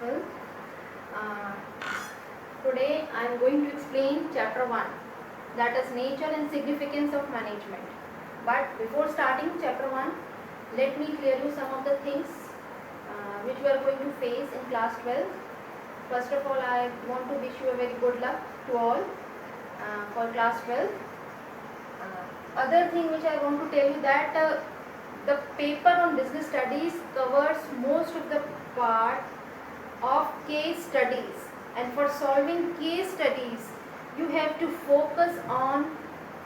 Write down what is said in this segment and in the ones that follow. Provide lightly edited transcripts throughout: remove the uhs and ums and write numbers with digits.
12th. Uh, Today I am going to explain chapter 1, that is nature and significance of management. But before starting chapter 1, let me clear you some of the things which we are going to face in class 12. First of all, I want to wish you a very good luck to all for class 12. Other thing which I want to tell you that the paper on business studies covers most of the part of case studies, and for solving case studies you have to focus on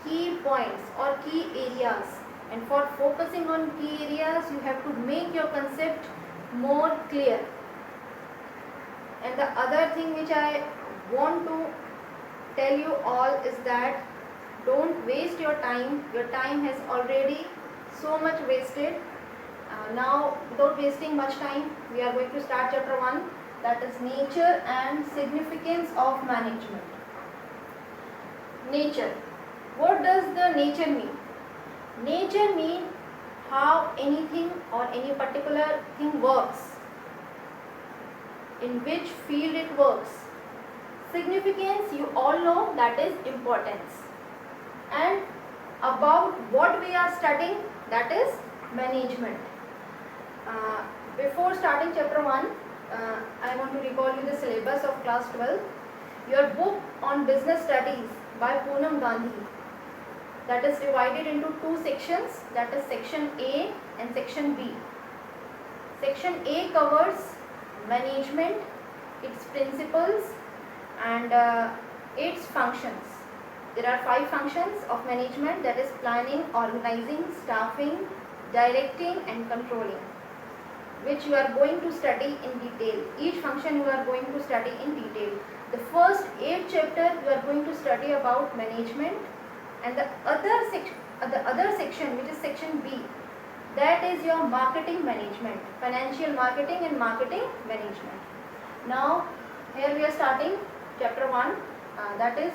key points or key areas, and for focusing on key areas you have to make your concept more clear. And the other thing which I want to tell you all is that don't waste your time has already so much wasted. Now without wasting much time, we are going to start chapter 1, that is nature and significance of management. Nature. What does the nature mean? Nature means how anything or any particular thing works, in which field it works. Significance, you all know, that is importance. And about what we are studying, that is management. Before starting chapter 1, I want to recall you the syllabus of class 12. Your book on business studies by Poonam Gandhi, that is divided into two sections, that is section A and section B. Section A covers management, its principles and its functions. There are 5 functions of management, that is planning, organizing, staffing, directing and controlling, which you are going to study in detail. Each function you are going to study in detail. The first 8 chapter you are going to study about management, and the other section, which is section B, that is your marketing management, financial marketing and marketing management. Now here we are starting chapter 1, that is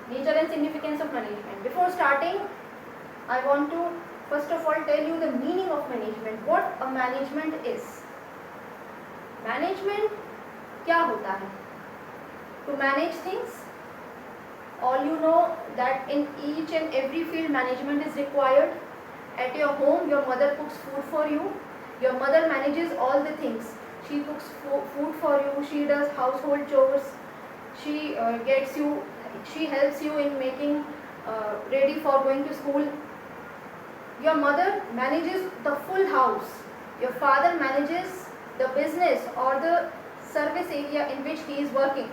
nature and significance of management. Before starting, I want to first of all tell you the meaning of management, what a management is. Management क्या होता है? To manage things. All you know that in each and every field management is required. At your home, your mother cooks food for you. Your mother manages all the things. She cooks food for you. She does household chores. She helps you in making ready for going to school. Your mother manages the full house. Your father manages the business or the service area in which he is working.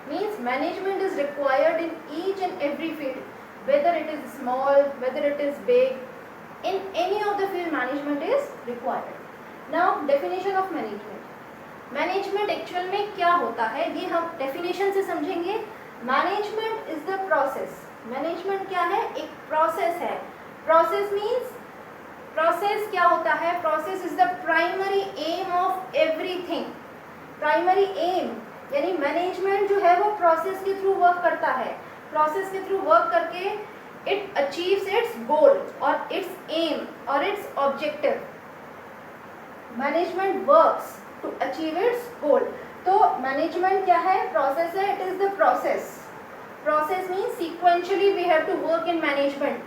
Means management is required in each and every field, whether it is small, whether it is big. In any of the field management is required. Now definition of management. Management actual में क्या होता है ये हम definition से समझेंगे. Management is the process. Management क्या है? एक प्रोसेस है. प्रोसेस मीन्स, प्रोसेस क्या होता है? Process is the primary aim of everything. Primary aim यानी मैनेजमेंट जो है वो प्रोसेस के थ्रू वर्क करता है. प्रोसेस के थ्रू वर्क करके इट अचीव्स इट्स गोल और इट्स एम और it's objective. Management works to achieve its goal. तो management क्या है? Process है. It is the process. Process means sequentially we have to work in management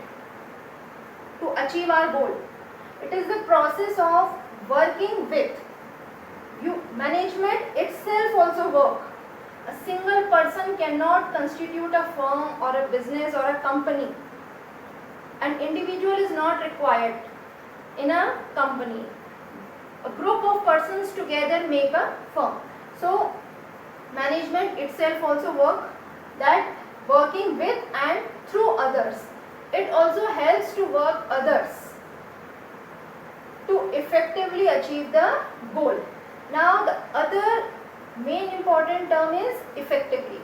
to achieve our goal. It is the process of working with. Management itself also work. A single person cannot constitute a firm or a business or a company. An individual is not required in a company. A group of persons together make a firm. So management itself also that working with and through others. It also helps to work others to effectively achieve the goal. Now the other main important term is effectively.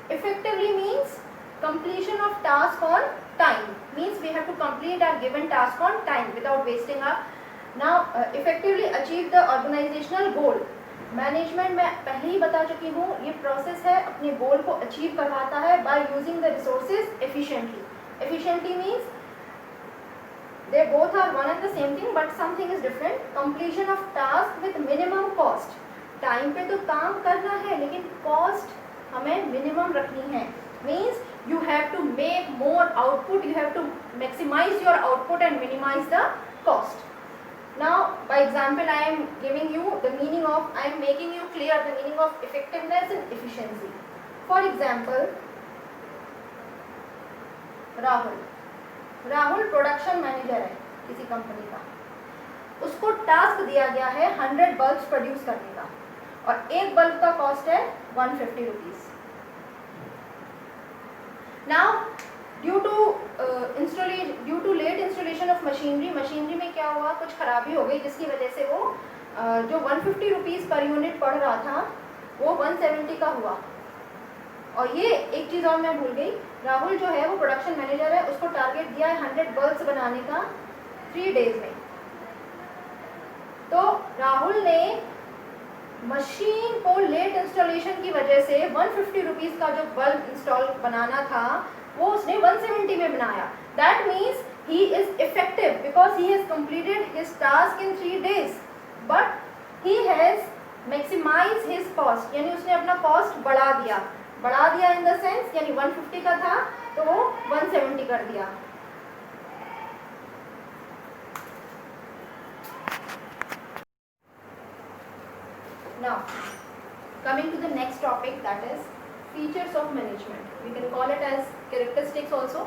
Effectively means completion of task on time. Means we have to complete our given task on time without wasting our. Now effectively achieve the organizational goal. Management मैं पहले ही बता चुकी हूँ, ये process है, अपने गोल को achieve करवाता है by using the resources efficiently. Efficiently means they both are one and the same thing, but something is different. Completion of task with minimum cost. Time पे तो काम करना है लेकिन कॉस्ट हमें मिनिमम रखनी है. Means you have to make more output, you have to maximize your output and minimize the cost. Now by example I am giving you the meaning of, I am making you clear the meaning of effectiveness and efficiency. For example, Rahul production manager है किसी company का. उसको task दिया गया है 100 bulbs produce करने का और एक बल्ब का कॉस्ट है 150 rupees. Now due to late installation of machinery में क्या हुआ, कुछ खराबी हो गई जिसकी वजह से वो जो 150 रुपीज़ पर यूनिट पड़ रहा था वो 170 का हुआ. और ये एक चीज़ और मैं भूल गई, राहुल जो है वो प्रोडक्शन मैनेजर है, उसको टारगेट दिया है 100 बल्ब्स बनाने का 3 डेज में. तो राहुल ने मशीन को लेट इंस्टॉलेशन की वजह से 150 रुपीज़ का जो बल्ब इंस्टॉल बनाना था वो उसने 170 में बनाया. That means he is effective because he has completed his task in 3 days, but he has maximize his cost, यानी उसने अपना कॉस्ट बढ़ा दिया इन द सेंस, यानी 150 का था तो वो 170 कर दिया. Now, coming to the next topic, that is features of management. We can call it as characteristics also.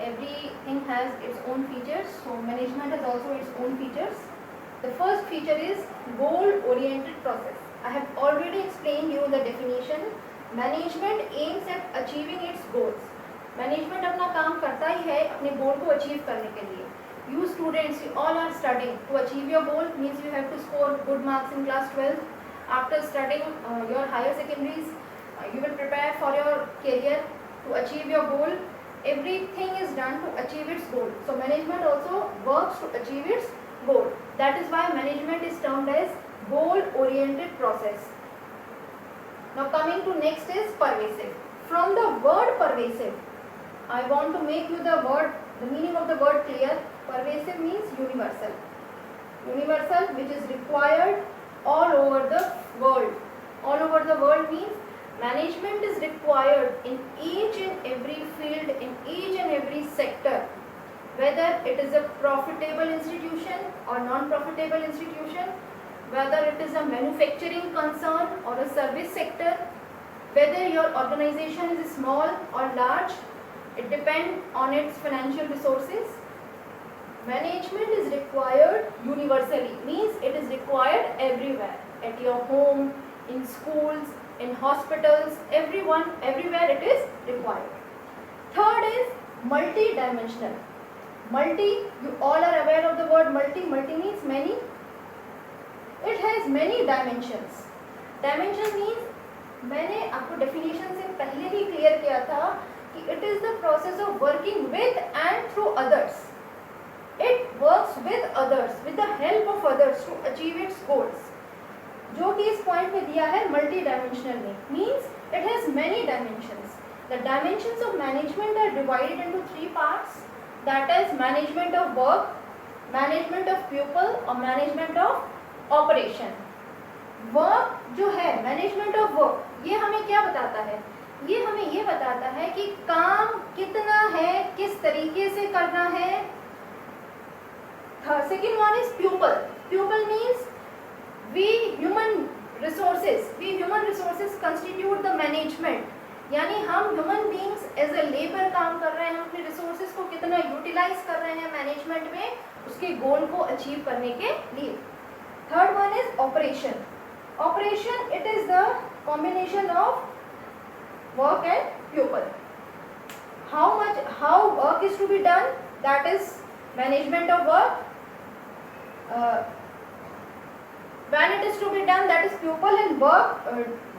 Everything has its own features, so management has also its own features. The first feature is goal-oriented process. I have already explained you the definition. Management aims at achieving its goals. Management अपना काम करता ही है अपने goal को achieve करने के लिए. You students, you all are studying to achieve your goal, means you have to score good marks in class 12. After studying your higher secondaries, you will prepare for your career to achieve your goal. Everything is done to achieve its goal. So management also works to achieve its goal. That is why management is termed as goal-oriented process. Now coming to next is pervasive. From the word pervasive, I want to make you the meaning of the word clear. Pervasive means universal. Universal, which is required all over the world. All over the world means management is required in each and every field, in each and every sector. Whether it is a profitable institution or non-profitable institution, whether it is a manufacturing concern or a service sector, whether your organization is small or large, it depends on its financial resources. Management is required universally, means it is required everywhere, at your home, in schools, in hospitals, everywhere it is required. Third is multi-dimensional. Multi, you all are aware of the word multi. Multi means many. It has many dimensions. Dimension means, मैंने आपको definition से पहले ही clear किया था कि it is the process of working with and through others. It works with others, with the help of others to achieve its goals. जो कि इस point में दिया है multi-dimensional में, means it has many dimensions. The dimensions of management are divided into 3 parts. That is management of work, management of people और management of operation. Work जो है management of work, ये हमें क्या बताता है? ये हमें ये बताता है कि काम कितना है, किस तरीके से करना है. Second one is pupil. Pupil means we human resources constitute the management. यानी हम human beings as a labour काम कर रहे हैं, हम अपने रिसोर्सेज को कितना यूटिलाइज कर रहे हैं मैनेजमेंट में, उसके गोल को अचीव करने के लिए. Third one is operation. Operation, it is the combination of work and people. How work is to be done, that is management of work. When it is to be done, that is pupil, and work,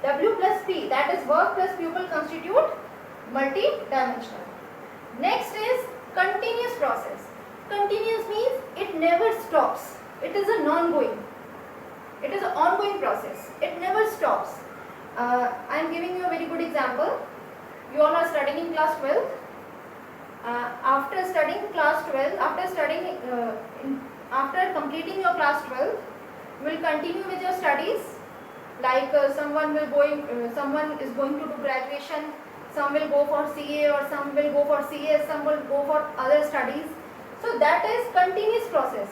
W plus P, that is work plus pupil, constitute multi-dimensional. Next is continuous process. Continuous means it never stops. It is a non-going. It is an ongoing process. It never stops. I am giving you a very good example. You all are studying in class 12. After studying class 12, after completing your class 12, You will continue with your studies. Like someone is going to do graduation, some will go for CA, or some will go for CS, some will go for other studies. So that is continuous process,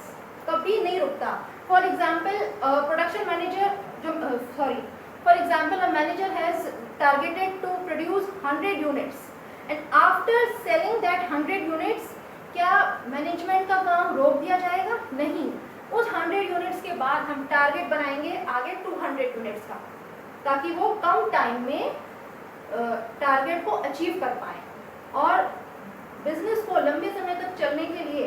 कभी नहीं रुकता. For example, production manager for example, a manager has targeted to produce 100 units, and after selling that 100 units, क्या management का काम रोक दिया जाएगा? नहीं. उस 100 यूनिट्स के बाद हम टारगेट बनाएंगे आगे 200 यूनिट्स का, ताकि वो कम टाइम में टारगेट को अचीव कर पाए. और बिजनेस को लंबे समय तक चलने के लिए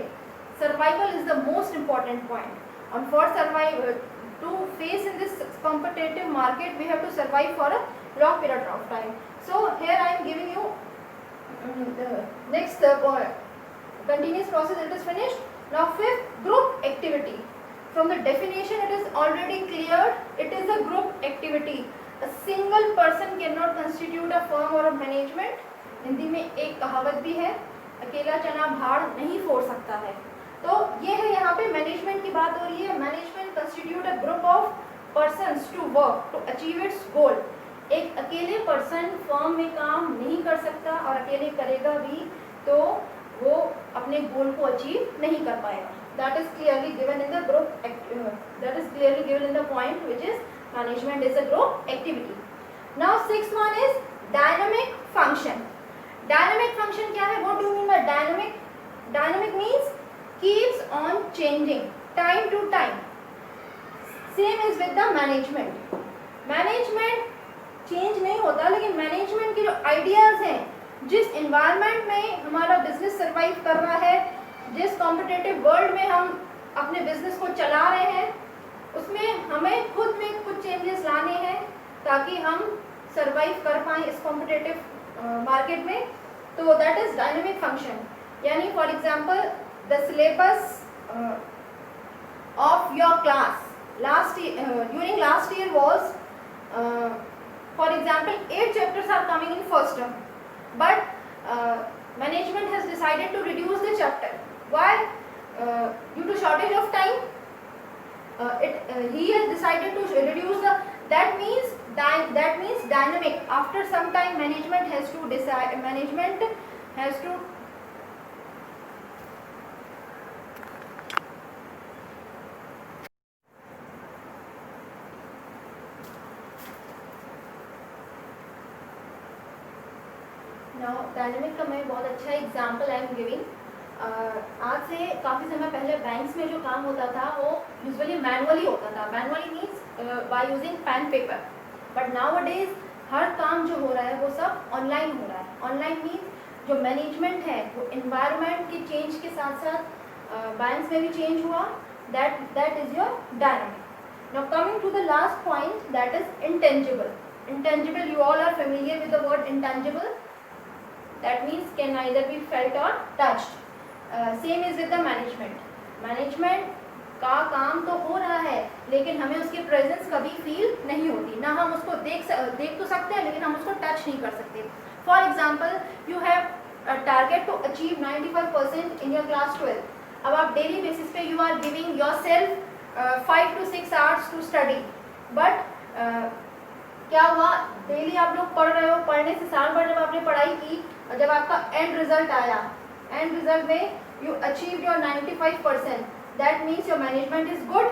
survival is the most important point. and for survive to face in this competitive market, we have to survive for a long period of time. So here I am giving you the next continuous process. It is finished. Now fifth, group activity. From the definition it is already clear, it is a group activity. A single person cannot constitute a firm or a management. Hindi में एक कहावत भी है, अकेला चना भाड़ नहीं फोड़ सकता है. तो ये है, यहाँ पे मैनेजमेंट की बात हो रही है. Management constitute a group of persons to work to achieve its goal. एक अकेले पर्सन फर्म में काम नहीं कर सकता, और अकेले करेगा भी तो वो अपने गोल को अचीव नहीं कर पाएगा. That is clearly given in the group, that is clearly given in the point which is management is a group activity. Now sixth one is dynamic function. Dynamic function क्या है? What do you mean by dynamic? Dynamic means keeps on changing time to time. Same is with the management. Management change नहीं होता, लेकिन management के जो ideas हैं, जिस environment में हमारा बिजनेस सर्वाइव कर रहा है, जिस कॉम्पिटिटिव वर्ल्ड में हम अपने बिजनेस को चला रहे हैं, उसमें हमें खुद में कुछ चेंजेस लाने हैं ताकि हम सर्वाइव कर पाएँ इस कॉम्पिटिटिव मार्केट में. तो दैट इज डायनेमिक फंक्शन. यानी for example the syllabus of your class during last year was for example 8 chapters are coming in first term, but management has decided to reduce the chapter. Why? Due to shortage of time. He has decided to reduce the, that means dynamic. After some time management has to now dynamic का मैं बहुत अच्छा example I am giving. आज से काफ़ी समय पहले banks में जो काम होता था वो यूजुअली मैनुअली होता था. Manually means by using pen paper. But nowadays हर काम जो हो रहा है वो सब ऑनलाइन हो रहा है. ऑनलाइन मीन्स जो मैनेजमेंट है वो इन्वायरमेंट के चेंज के साथ साथ बैंक्स में भी चेंज हुआ. That is your dynamic. Now coming to the last point, that is intangible. Intangible, you all are familiar with the word intangible. That means can neither be felt or touched. Same is with the management. Management का काम तो हो रहा है, लेकिन हमें उसकी presence कभी फील नहीं होती. ना हम उसको देख तो सकते हैं, लेकिन हम उसको टच नहीं कर सकते. For example, you have target to achieve 95% in your class 12. अब आप डेली बेसिस पे you are giving yourself 5 to 6 hours to study. But क्या हुआ, डेली आप लोग पढ़ रहे हो, पढ़ने से साल भर जब आपने पढ़ाई की और जब आपका एंड रिजल्ट आया, एंड रिजल्ट में you achieve your 95%, that means your management is good.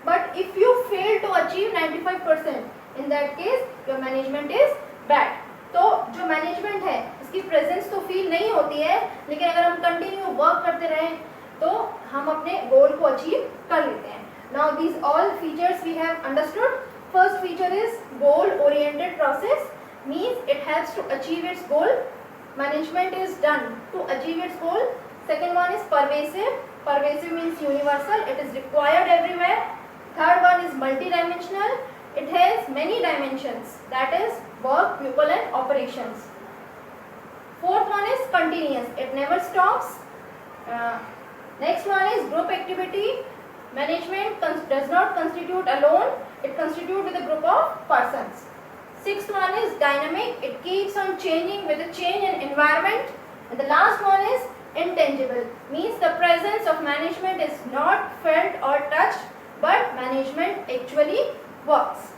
But if you fail to achieve 95%, in that case your management is bad. तो जो मैनेजमेंट है इसकी प्रेजेंस तो फील नहीं होती है, लेकिन अगर हम कंटिन्यू वर्क करते रहें तो हम अपने गोल को अचीव कर लेते हैं. Now these all features we have understood. First feature is goal oriented process, means it helps to achieve its goal. Management is done to achieve its goal. Second one is pervasive. Pervasive means universal, it is required everywhere. Third one is multidimensional. It has many dimensions, that is work, people and operations. Fourth one is continuous, it never stops. Next one is group activity. Management does not constitute alone, it constitutes with a group of persons. Sixth one is dynamic, it keeps on changing with a change in environment. And the last one is intangible, means the presence of management is not felt or touched, but management actually works.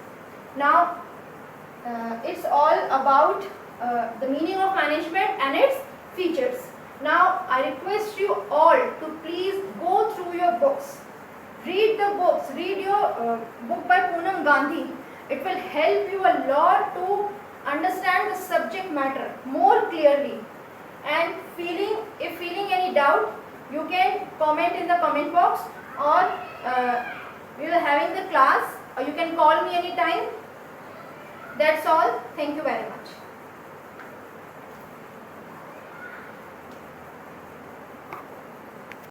Now it's all about the meaning of management and its features. Now I request you all to please go through your books. Read the books. Read your book by Poonam Gandhi. It will help you a lot to understand the subject matter more clearly. And if feeling any doubt, you can comment in the comment box, or we will having the class, or you can call me anytime. That's all. Thank you very much.